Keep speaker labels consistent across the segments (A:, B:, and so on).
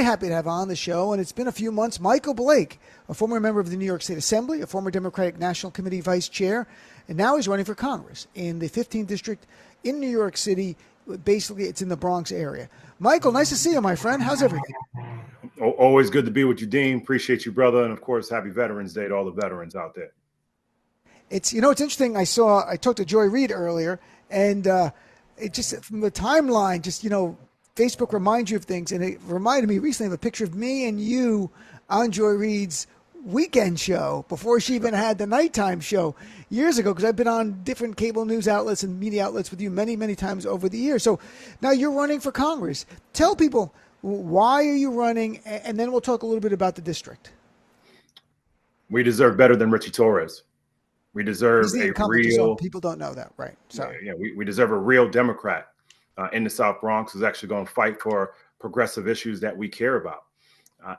A: happy to have on the show, and it's been a few months, Michael Blake, a former member of the New York State Assembly, a former Democratic National Committee vice chair, and now he's running for Congress in the 15th District in New York City. Basically, it's in the Bronx area. Michael, nice to see you, my friend. How's everything?
B: Always good to be with you, Dean. Appreciate you, brother. And, of course, happy Veterans Day to all the veterans out there.
A: It's interesting. I talked to Joy Reid earlier, and it just, from the timeline, Facebook reminds you of things. And it reminded me recently of a picture of me and you on Joy Reid's weekend show before she even had the nighttime show years ago, because I've been on different cable news outlets and media outlets with you many, many times over the years. So now you're running for Congress. Tell people, why are you running? And then we'll talk a little bit about the district.
B: We deserve better than Richie Torres. We deserve a real...
A: People don't know that, right? Sorry.
B: Yeah, we deserve a real Democrat in the South Bronx who's actually going to fight for progressive issues that we care about.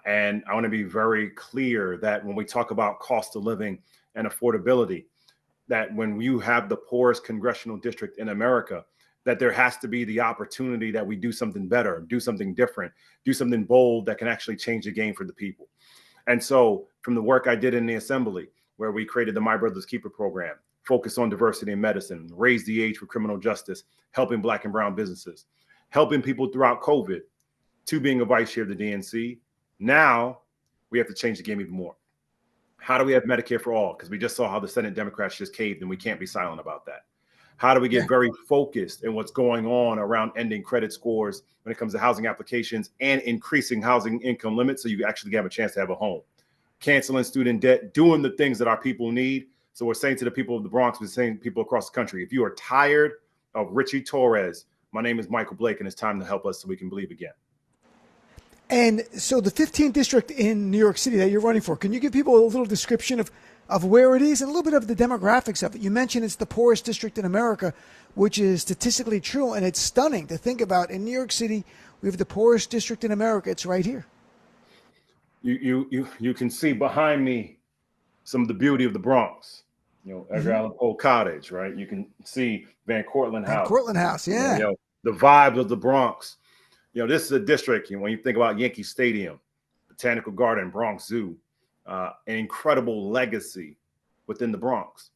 B: And I want to be very clear that when we talk about cost of living and affordability, that when you have the poorest congressional district in America, that there has to be the opportunity that we do something better, do something different, do something bold that can actually change the game for the people. And so from the work I did in the Assembly, where we created the My Brother's Keeper program, focus on diversity in medicine, raise the age for criminal justice, helping Black and brown businesses, helping people throughout COVID, to being a vice chair of the DNC. Now we have to change the game even more. How do we have Medicare for all? Because we just saw how the Senate Democrats just caved, and we can't be silent about that. How do we get very focused in what's going on around ending credit scores when it comes to housing applications and increasing housing income limits so you actually have a chance to have a home? Canceling student debt, doing the things that our people need. So we're saying to the people of the Bronx, we're saying to people across the country, if you are tired of Richie Torres, my name is Michael Blake, and it's time to help us so we can believe again.
A: And so the 15th district in New York City that you're running for, can you give people a little description of where it is and a little bit of the demographics of it? You mentioned it's the poorest district in America, which is statistically true, and it's stunning to think about. In New York City, we have the poorest district in America. It's right here.
B: You can see behind me some of the beauty of the Bronx. Edgar Allan Poe Cottage, right? You can see Van Cortlandt House.
A: Cortlandt House, yeah.
B: The vibes of the Bronx. This is a district, when you think about Yankee Stadium, Botanical Garden, Bronx Zoo, an incredible legacy within the Bronx.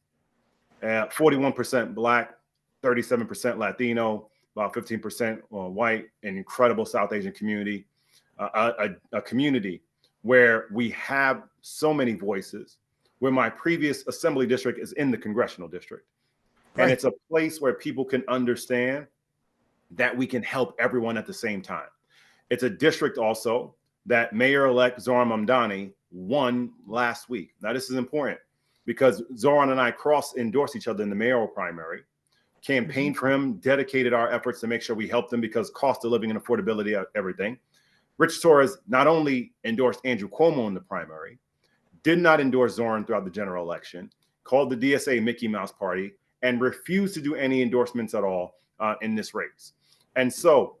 B: 41% Black, 37% Latino, about 15% white, an incredible South Asian community, a community where we have so many voices, where my previous assembly district is in the congressional district. Right. And it's a place where people can understand that we can help everyone at the same time. It's a district also that Mayor-elect Zohran Mamdani won last week. Now, this is important because Zohran and I cross-endorsed each other in the mayoral primary, campaigned for him, dedicated our efforts to make sure we helped him because cost of living and affordability are everything. Rich Torres not only endorsed Andrew Cuomo in the primary, did not endorse Zohran throughout the general election, called the DSA Mickey Mouse Party, and refused to do any endorsements at all in this race. And so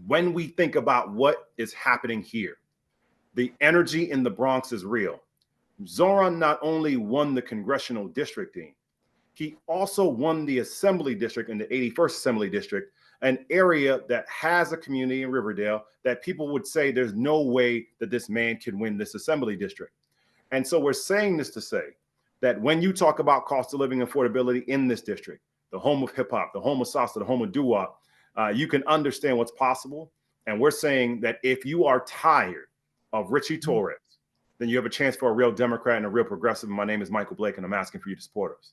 B: when we think about what is happening here, the energy in the Bronx is real. Zohran not only won the congressional district, he also won the assembly district in the 81st Assembly District, an area that has a community in Riverdale that people would say there's no way that this man can win this assembly district. And so we're saying this to say that when you talk about cost of living and affordability in this district, the home of hip hop, the home of salsa, the home of doo-wop, you can understand what's possible. And we're saying that if you are tired of Richie Torres, then you have a chance for a real Democrat and a real progressive. My name is Michael Blake, and I'm asking for you to support us.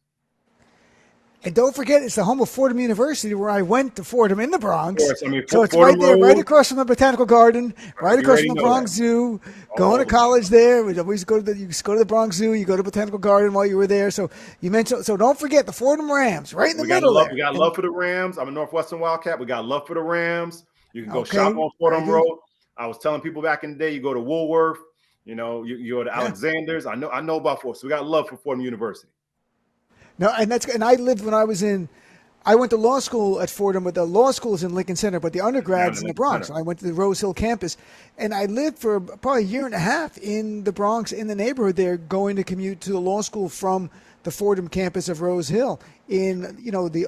A: And don't forget, it's the home of Fordham University, where I went to Fordham in the Bronx.
B: Course,
A: so it's right there, right across from the Botanical Garden, right across from the Bronx Zoo. Going to college there. We used to go to the Bronx Zoo. You go to Botanical Garden while you were there. So you mentioned. So don't forget the Fordham Rams, right in the middle there.
B: We got love for the Rams. I'm a Northwestern Wildcat. We got love for the Rams. You can go shop on Fordham Road. I was telling people back in the day, you go to Woolworth. You go to Alexander's. I know about Fordham. So we got love for Fordham University.
A: No, and I lived when I went to law school at Fordham, but the law school is in Lincoln Center, but the undergrad's in the Bronx. And I went to the Rose Hill campus, and I lived for probably a year and a half in the Bronx, in the neighborhood there, going to commute to the law school from the Fordham campus of Rose Hill in, the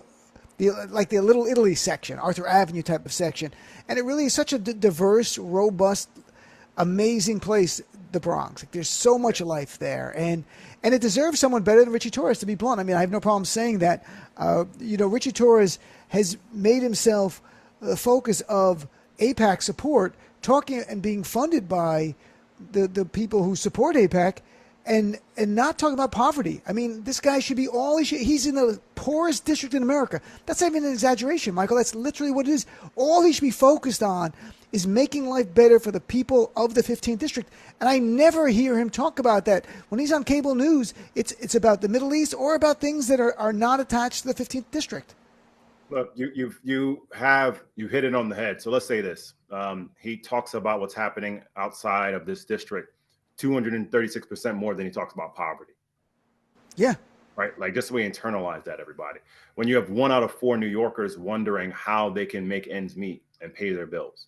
A: Little Italy section, Arthur Avenue type of section. And it really is such a diverse, robust amazing place, the Bronx. Like, there's so much life there, and it deserves someone better than Richie Torres, to be blunt. I mean, I have no problem saying that. Richie Torres has made himself the focus of AIPAC support, talking and being funded by the people who support AIPAC, and not talking about poverty. I mean, this guy should be he's in the poorest district in America. That's not even an exaggeration, Michael. That's literally what it is. All he should be focused on is making life better for the people of the 15th district. And I never hear him talk about that. When he's on cable news, it's about the Middle East or about things that are not attached to the 15th district.
B: Look, you hit it on the head. So let's say this. He talks about what's happening outside of this district 236% more than he talks about poverty.
A: Yeah.
B: Right. Like, just so we internalize that, everybody. When you have 1 out of 4 New Yorkers wondering how they can make ends meet and pay their bills.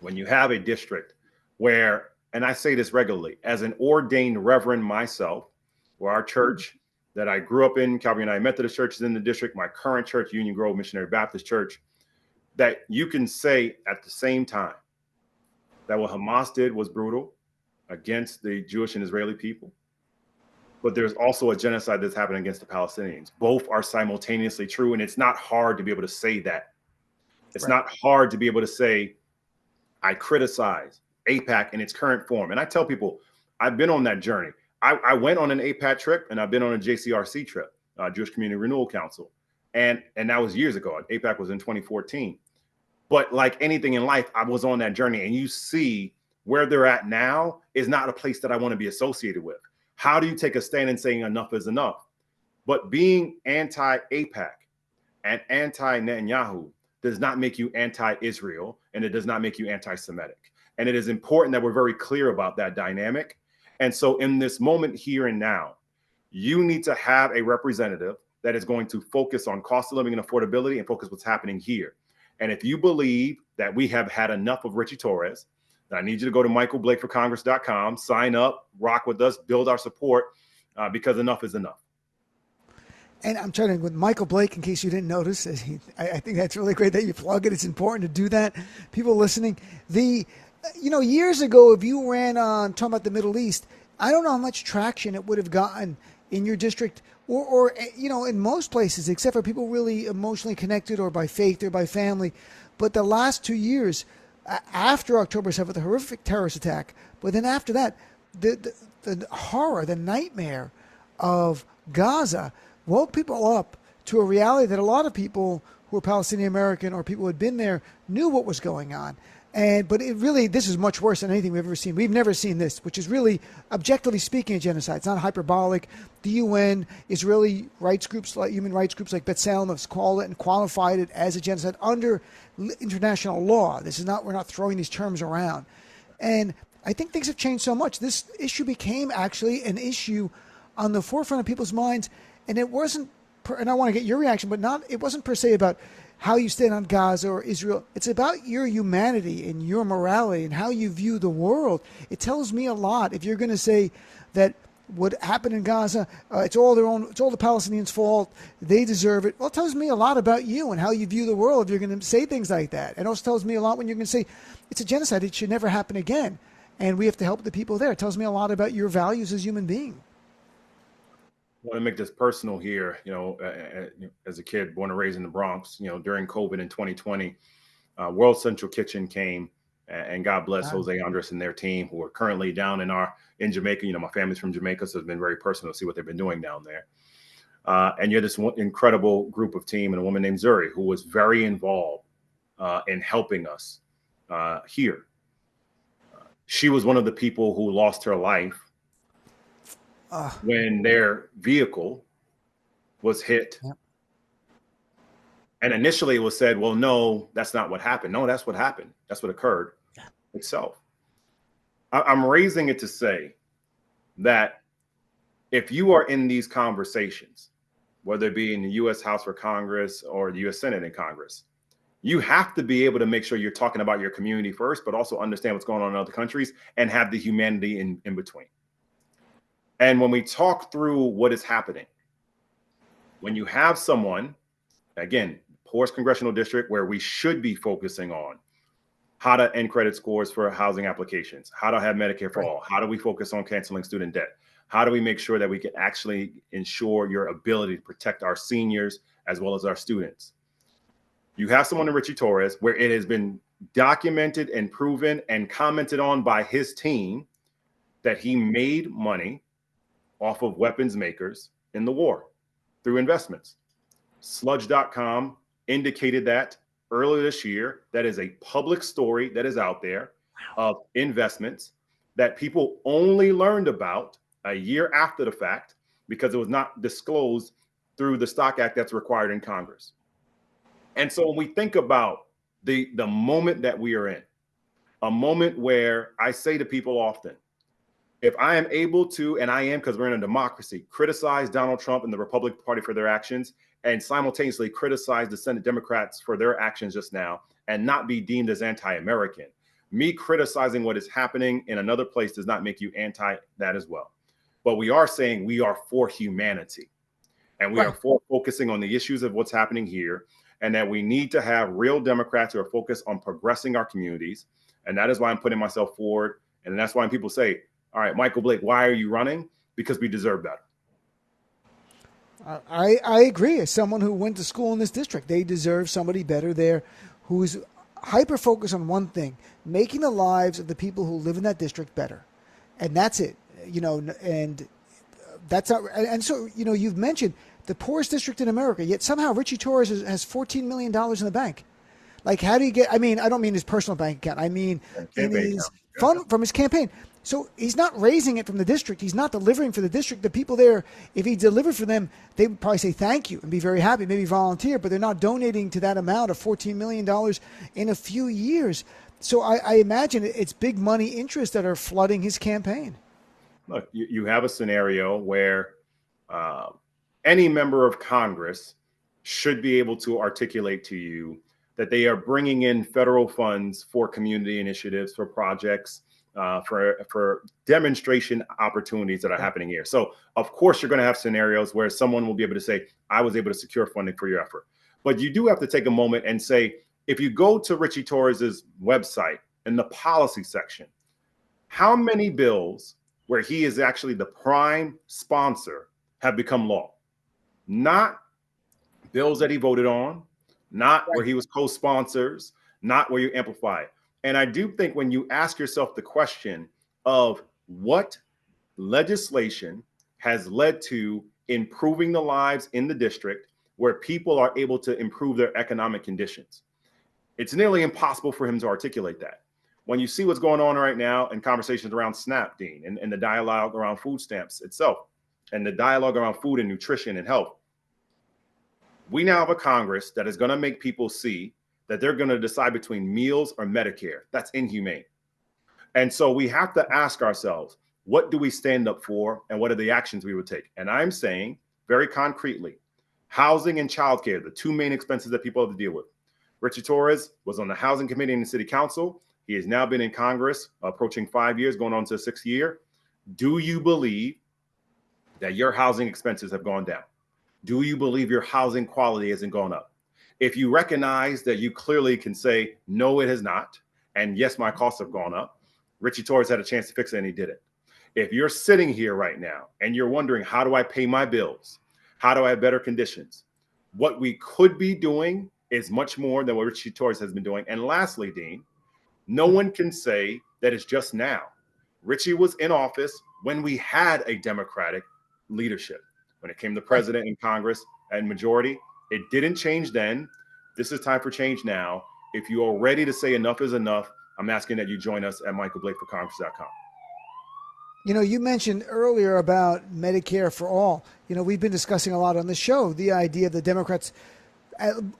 B: When you have a district where, and I say this regularly, as an ordained reverend myself, where our church that I grew up in, Calvary United Methodist Church, is in the district, my current church, Union Grove Missionary Baptist Church, that you can say at the same time that what Hamas did was brutal against the Jewish and Israeli people, but there's also a genocide that's happening against the Palestinians. Both are simultaneously true, and it's not hard to be able to say that. It's not hard to be able to say, I criticize AIPAC in its current form. And I tell people, I've been on that journey. I went on an AIPAC trip, and I've been on a JCRC trip, Jewish Community Renewal Council. And that was years ago. AIPAC was in 2014. But like anything in life, I was on that journey, and you see where they're at now is not a place that I want to be associated with. How do you take a stand and saying enough is enough? But being anti-AIPAC and anti-Netanyahu does not make you anti-Israel, and it does not make you anti-Semitic. And it is important that we're very clear about that dynamic. And so in this moment here and now, you need to have a representative that is going to focus on cost of living and affordability and focus what's happening here. And if you believe that we have had enough of Richie Torres, then I need you to go to michaelblakeforcongress.com, sign up, rock with us, build our support, because enough is enough.
A: And I'm trying to, with Michael Blake, in case you didn't notice, I think that's really great that you plug it. It's important to do that. People listening, years ago, if you ran on talking about the Middle East, I don't know how much traction it would have gotten in your district or in most places, except for people really emotionally connected or by faith or by family. But the last 2 years, after October 7th, the horrific terrorist attack, but then after that, the horror, the nightmare of Gaza woke people up to a reality that a lot of people who are Palestinian American or people who had been there knew what was going on. But this is much worse than anything we've ever seen. We've never seen this, which is really, objectively speaking, a genocide. It's not hyperbolic. The UN, Israeli rights groups, like human rights groups like B'Tselem, have called it and qualified it as a genocide under international law. We're not throwing these terms around. And I think things have changed so much. This issue became actually an issue on the forefront of people's minds, and it wasn't. And I want to get your reaction, but it wasn't per se about how you stand on Gaza or Israel. It's about your humanity and your morality and how you view the world. It tells me a lot if you're going to say that what happened in Gaza, it's all the Palestinians' fault, they deserve it. Well, it tells me a lot about you and how you view the world if you're going to say things like that. It also tells me a lot when you're going to say it's a genocide, it should never happen again, and we have to help the people there. It tells me a lot about your values as a human being.
B: I want to make this personal here. As a kid born and raised in the Bronx, during COVID in 2020, World Central Kitchen came, and God bless Jose Andres and their team, who are currently down in Jamaica. My family's from Jamaica, so it's been very personal to see what they've been doing down there. And you're this incredible group of team, and a woman named Zuri, who was very involved in helping us here. She was one of the people who lost her life when their vehicle was hit. Yep. And initially it was said, well, no, that's not what happened. No, that's what happened. That's what occurred itself. I'm raising it to say that if you are in these conversations, whether it be in the U.S. House or Congress or the U.S. Senate and Congress, you have to be able to make sure you're talking about your community first, but also understand what's going on in other countries and have the humanity in between. And when we talk through what is happening, when you have someone, again, poorest congressional district where we should be focusing on how to end credit scores for housing applications, how to have Medicare for all, how do we focus on canceling student debt, how do we make sure that we can actually ensure your ability to protect our seniors as well as our students. You have someone in Richie Torres where it has been documented and proven and commented on by his team that he made money off of weapons makers in the war through investments. Sludge.com indicated that earlier this year. That is a public story that is out there of investments that people only learned about a year after the fact because it was not disclosed through the Stock Act that's required in Congress. And so when we think about the moment that we are in, a moment where I say to people often, if I am able to, and I am because we're in a democracy, criticize Donald Trump and the Republican Party for their actions and simultaneously criticize the Senate Democrats for their actions just now and not be deemed as anti-American, me criticizing what is happening in another place does not make you anti that as well. But we are saying we are for humanity and we are for focusing on the issues of what's happening here, and that we need to have real Democrats who are focused on progressing our communities. And that is why I'm putting myself forward. And that's why people say, all right, Michael Blake, why are you running? Because we deserve better.
A: I agree. As someone who went to school in this district, they deserve somebody better there who's hyper-focused on one thing, making the lives of the people who live in that district better. And that's it, and that's not, and so, you've mentioned the poorest district in America, yet somehow Richie Torres has $14 million in the bank. Like, how do you get, I don't mean his personal bank account. I mean, in his fund from his campaign. So he's not raising it from the district. He's not delivering for the district. The people there, if he delivered for them, they would probably say thank you and be very happy, maybe volunteer, but they're not donating to that amount of $14 million in a few years. So I imagine it's big money interests that are flooding his campaign.
B: Look, you have a scenario where any member of Congress should be able to articulate to you that they are bringing in federal funds for community initiatives, for projects, for demonstration opportunities that are happening here. So, of course, you're going to have scenarios where someone will be able to say, I was able to secure funding for your effort. But you do have to take a moment and say, if you go to Richie Torres's website in the policy section, how many bills where he is actually the prime sponsor have become law? Not bills that he voted on, not where he was co-sponsors, not where you amplify it. And I do think when you ask yourself the question of what legislation has led to improving the lives in the district where people are able to improve their economic conditions, it's nearly impossible for him to articulate that. When you see what's going on right now in conversations around SNAP, Dean, and the dialogue around food stamps itself, and the dialogue around food and nutrition and health, we now have a Congress that is going to make people see that they're going to decide between meals or Medicare. That's inhumane. And so we have to ask ourselves, what do we stand up for and what are the actions we would take? And I'm saying very concretely, housing and childcare, the two main expenses that people have to deal with. Richie Torres was on the housing committee in the city council. He has now been in Congress approaching 5 years, going on to the 6th year. Do you believe that your housing expenses have gone down? Do you believe your housing quality hasn't gone up? If you recognize that you clearly can say, no, it has not, and yes, my costs have gone up, Richie Torres had a chance to fix it and he did it. If you're sitting here right now and you're wondering, how do I pay my bills? How do I have better conditions? What we could be doing is much more than what Richie Torres has been doing. And lastly, Dean, no one can say that it's just now. Richie was in office when we had a Democratic leadership. When it came to president and Congress and majority, it didn't change then. This is time for change now. If you are ready to say enough is enough, I'm asking that you join us at michaelblakeforcongress.com.
A: You mentioned earlier about Medicare for all. We've been discussing a lot on the show, the idea of the Democrats,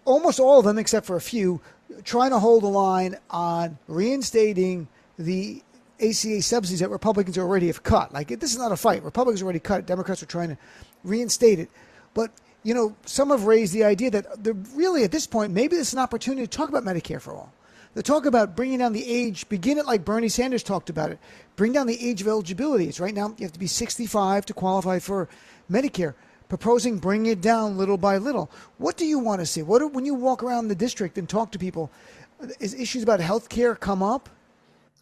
A: almost all of them except for a few, trying to hold the line on reinstating the ACA subsidies that Republicans already have cut. Like, this is not a fight. Republicans already cut it. Democrats are trying to reinstate it. But, some have raised the idea that they're really, at this point, maybe this is an opportunity to talk about Medicare for all. They talk about bringing down the age, begin it like Bernie Sanders talked about it. Bring down the age of eligibility. It's right now you have to be 65 to qualify for Medicare. Proposing bringing it down little by little. What do you want to see? When you walk around the district and talk to people, Is issues about healthcare come up?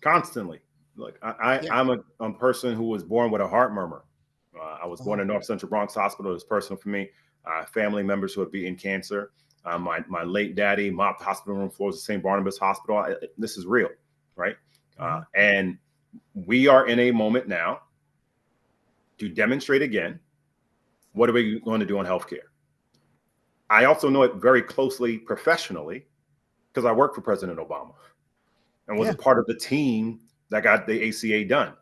B: Constantly. Look,
A: Yeah.
B: I'm a person who was born with a heart murmur. I was born
A: Oh,
B: in North Central Bronx Hospital. It's personal for me. Family members who have beaten cancer. My late daddy mopped the hospital room floors at St. Barnabas Hospital. This is real, right? And we are in a moment now to demonstrate again, what are we going to do on healthcare? I also know it very closely professionally because I worked for President Obama and was
A: yeah.
B: a part of the team that got the ACA done.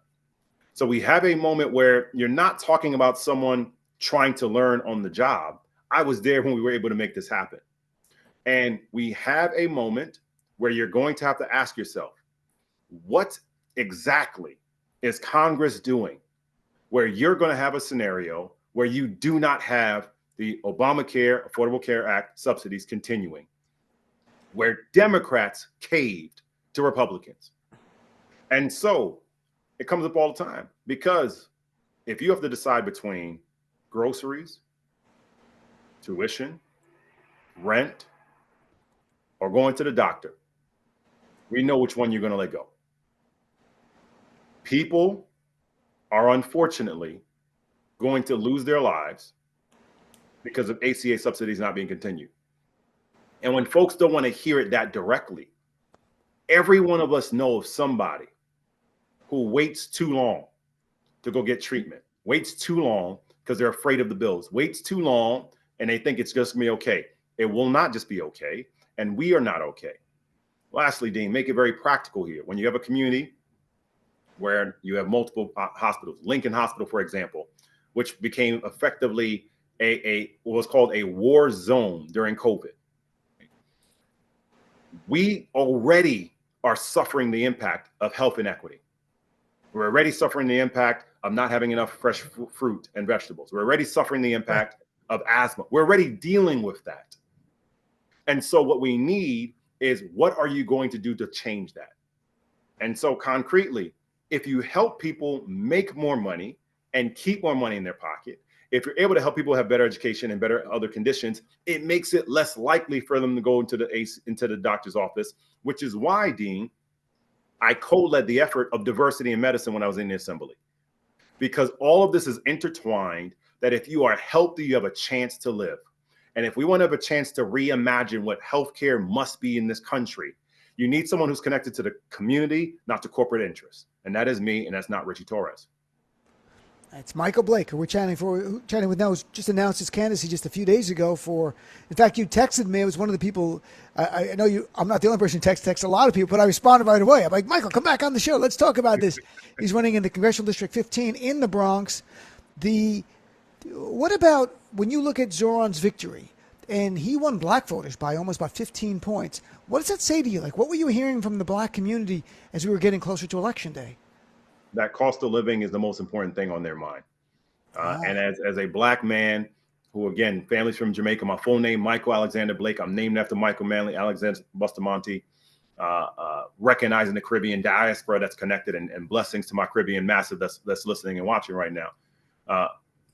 B: So we have a moment where you're not talking about someone trying to learn on the job. I was there when we were able to make this happen. And we have a moment where you're going to have to ask yourself, what exactly is Congress doing where you're going to have a scenario where you do not have the Obamacare, Affordable Care Act subsidies continuing, where Democrats caved to Republicans. And so it comes up all the time because if you have to decide between groceries, tuition, rent, or going to the doctor, we know which one you're going to let go. People are unfortunately going to lose their lives because of ACA subsidies not being continued. And when folks don't want to hear it that directly, every one of us know of somebody who waits too long to go get treatment, waits too long because they're afraid of the bills, waits too long and they think it's just going to be okay. It will not just be okay. And we are not okay. Lastly, Dean, make it very practical here. When you have a community where you have multiple hospitals, Lincoln Hospital, for example, which became effectively what was called a war zone during COVID. We already are suffering the impact of health inequity. We're already suffering the impact of not having enough fresh fruit and vegetables. We're already suffering the impact of asthma. We're already dealing with that. And so what we need is, what are you going to do to change that? And so concretely, if you help people make more money and keep more money in their pocket, if you're able to help people have better education and better other conditions, it makes it less likely for them to go into the doctor's office, which is why, Dean, I co-led the effort of diversity in medicine when I was in the assembly, because all of this is intertwined, that if you are healthy, you have a chance to live. And if we want to have a chance to reimagine what healthcare must be in this country, you need someone who's connected to the community, not to corporate interests. And that is me, and that's not Richie Torres.
A: It's Michael Blake, who we're chatting with now, who's just announced his candidacy just a few days ago for, in fact, you texted me. It was one of the people, I know I'm not the only person who texts a lot of people, but I responded right away. I'm like, Michael, come back on the show. Let's talk about this. He's running in the Congressional District 15 in the Bronx. What about when you look at Zoran's victory, and he won black voters by almost about 15 points. What does that say to you? Like, what were you hearing from the black community as we were getting closer to Election Day?
B: That cost of living is the most important thing on their mind. And as a black man who, again, family's from Jamaica, my full name, Michael Alexander Blake. I'm named after Michael Manley, Alexander Bustamante, recognizing the Caribbean diaspora that's connected, and blessings to my Caribbean massive that's listening and watching right now.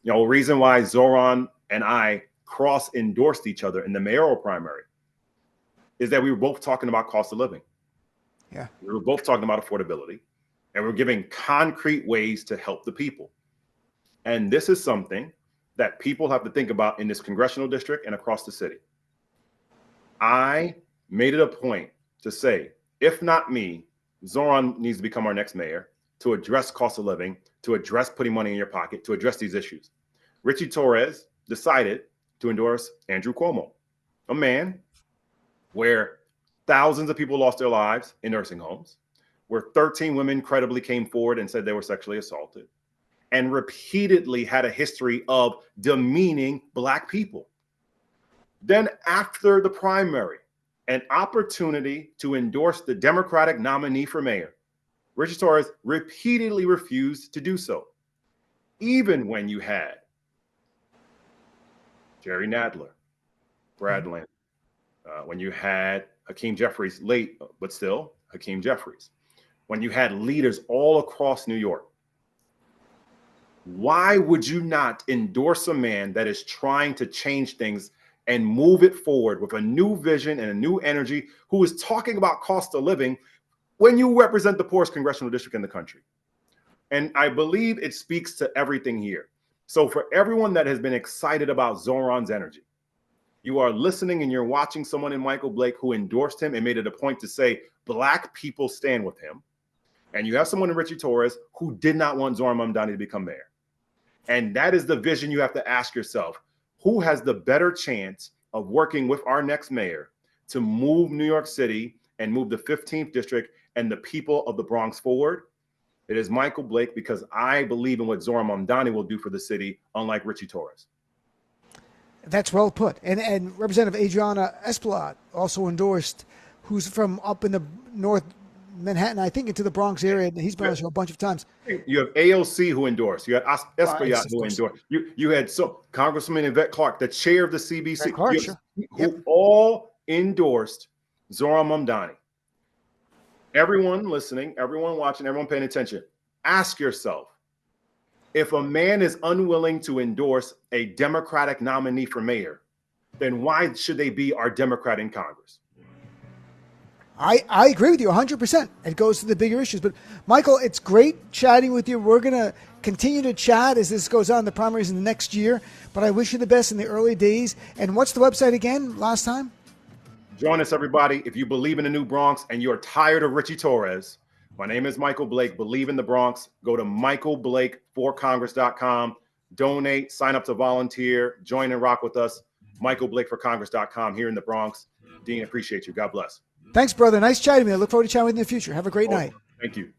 B: The reason why Zoran and I cross-endorsed each other in the mayoral primary is that we were both talking about cost of living.
A: Yeah.
B: We were both talking about affordability, and we're giving concrete ways to help the people. And this is something that people have to think about in this congressional district and across the city. I made it a point to say, if not me, Zoran needs to become our next mayor to address cost of living, to address putting money in your pocket, to address these issues. Richie Torres decided to endorse Andrew Cuomo, a man where thousands of people lost their lives in nursing homes, where 13 women credibly came forward and said they were sexually assaulted, and repeatedly had a history of demeaning Black people. Then after the primary, an opportunity to endorse the Democratic nominee for mayor, Richie Torres repeatedly refused to do so, even when you had Jerry Nadler, Brad Lane, when you had Hakeem Jeffries, late, but still Hakeem Jeffries, when you had leaders all across New York. Why would you not endorse a man that is trying to change things and move it forward with a new vision and a new energy, who is talking about cost of living when you represent the poorest congressional district in the country. And I believe it speaks to everything here. So for everyone that has been excited about Zoran's energy, you are listening and you're watching someone in Michael Blake who endorsed him and made it a point to say Black people stand with him. And you have someone in Richie Torres who did not want Zoran Mamdani to become mayor. And that is the vision you have to ask yourself. Who has the better chance of working with our next mayor to move New York City and move the 15th district and the people of the Bronx forward? It is Michael Blake, because I believe in what Zoran Mamdani will do for the city, unlike Richie Torres.
A: That's well put. And Representative Adriana Espelot also endorsed, who's from up in the North Manhattan, I think, into the Bronx area. And he's been on the show a bunch of times.
B: You have AOC who endorsed. You had Espelot who endorsed. You had Congresswoman Yvette Clarke, the chair of the CBC,
A: Clarke, sure.
B: who all endorsed Zoran Mamdani. Everyone listening, everyone watching, everyone paying attention, ask yourself, if a man is unwilling to endorse a Democratic nominee for mayor, then why should they be our Democrat in Congress?
A: I agree with you 100%. It goes to the bigger issues. But, Michael, it's great chatting with you. We're going to continue to chat as this goes on, the primaries in the next year. But I wish you the best in the early days. And what's the website again last time?
B: Join us, everybody. If you believe in the new Bronx and you're tired of Richie Torres, my name is Michael Blake. Believe in the Bronx. Go to michaelblake4congress.com. Donate, sign up to volunteer, join and rock with us. michaelblake4congress.com here in the Bronx. Dean, appreciate you. God bless.
A: Thanks, brother. Nice chatting with you. I look forward to chatting with you in the future. Have a great night.
B: Thank you.